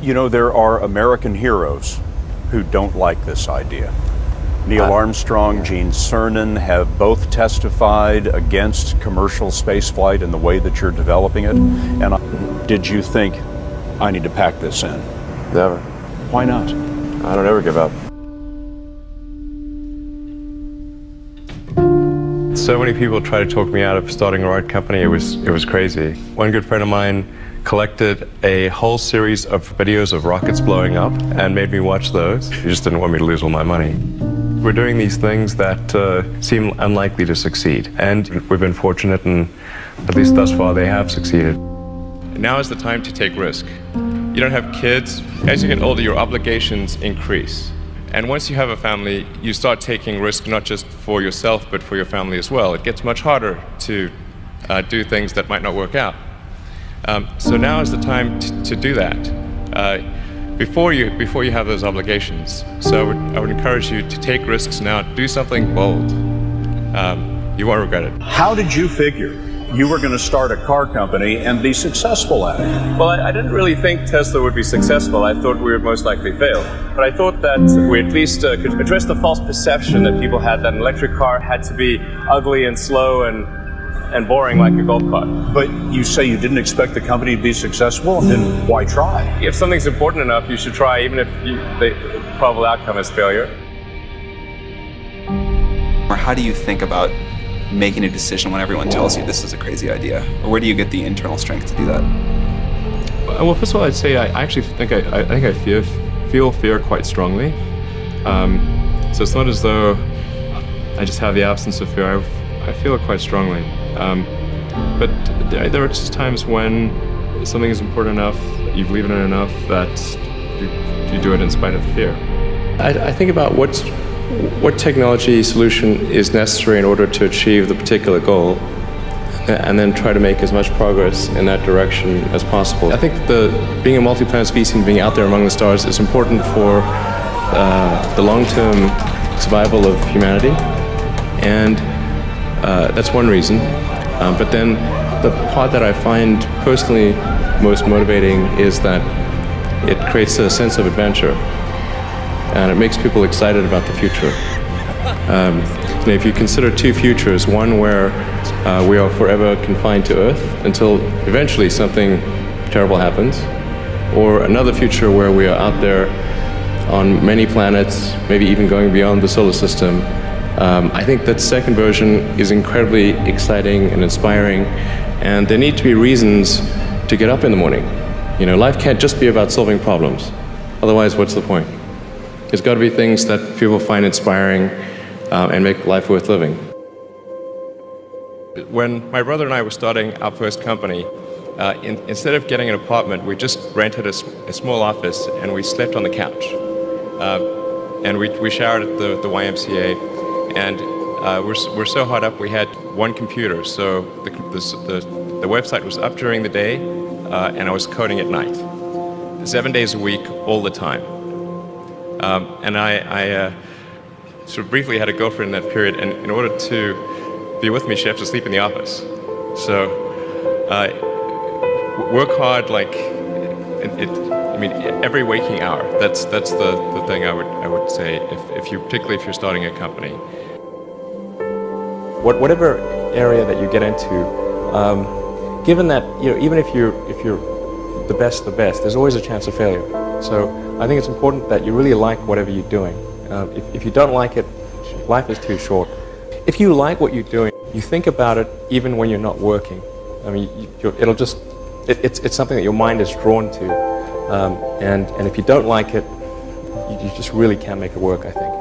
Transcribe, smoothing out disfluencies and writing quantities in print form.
You know, there are American heroes who don't like this idea. Neil Armstrong, Gene Cernan have both testified against commercial spaceflight in the way that you're developing it. And did you think, I need to pack this in? Never. Why not? I don't ever give up. So many people try to talk me out of starting a right company. It was crazy. One good friend of mine collected a whole series of videos of rockets blowing up and made me watch those. He just didn't want me to lose all my money. We're doing these things that seem unlikely to succeed, and we've been fortunate, and at least thus far they have succeeded. Now is the time to take risk. You don't have kids. As you get older, your obligations increase. And once you have a family, you start taking risk not just for yourself, but for your family as well. It gets much harder to do things that might not work out. So now is the time to do that before you have those obligations. So I would encourage you to take risks now. Do something bold. You won't regret it. How did you figure you were going to start a car company and be successful at it? Well, I didn't really think Tesla would be successful. I thought we would most likely fail. But I thought that we at least could address the false perception that people had that an electric car had to be ugly and slow and boring like a golf cart. But you say you didn't expect the company to be successful, then why try? If something's important enough, you should try, even if the probable outcome is failure. Or how do you think about making a decision when everyone tells you this is a crazy idea? Or where do you get the internal strength to do that? Well, first of all, I'd say I actually think I feel fear quite strongly. So it's not as though I just have the absence of fear. I feel it quite strongly. But there are just times when something is important enough, you believe in it enough, that you do it in spite of the fear. I think about what technology solution is necessary in order to achieve the particular goal, and then try to make as much progress in that direction as possible. I think being a multi-planet species and being out there among the stars is important for the long-term survival of humanity, and that's one reason. But then the part that I find personally most motivating is that it creates a sense of adventure, and it makes people excited about the future. If you consider two futures, one where we are forever confined to Earth until eventually something terrible happens, or another future where we are out there on many planets, maybe even going beyond the solar system, I think that second version is incredibly exciting and inspiring, and there need to be reasons to get up in the morning. You know, life can't just be about solving problems. Otherwise, what's the point? There's got to be things that people find inspiring and make life worth living. When my brother and I were starting our first company, instead of getting an apartment, we just rented a small office and we slept on the couch. And we showered at the YMCA. And we're so hot up, we had one computer, so the website was up during the day, and I was coding at night, 7 days a week, all the time. And I sort of briefly had a girlfriend in that period, and in order to be with me, she had to sleep in the office. So work hard, like every waking hour. That's the thing I would say particularly if you're starting a company. Whatever area that you get into, given that even if you're the best, there's always a chance of failure. So I think it's important that you really like whatever you're doing. If you don't like it, life is too short. If you like what you're doing, you think about it even when you're not working. I mean, it's something that your mind is drawn to. And if you don't like it, you just really can't make it work, I think.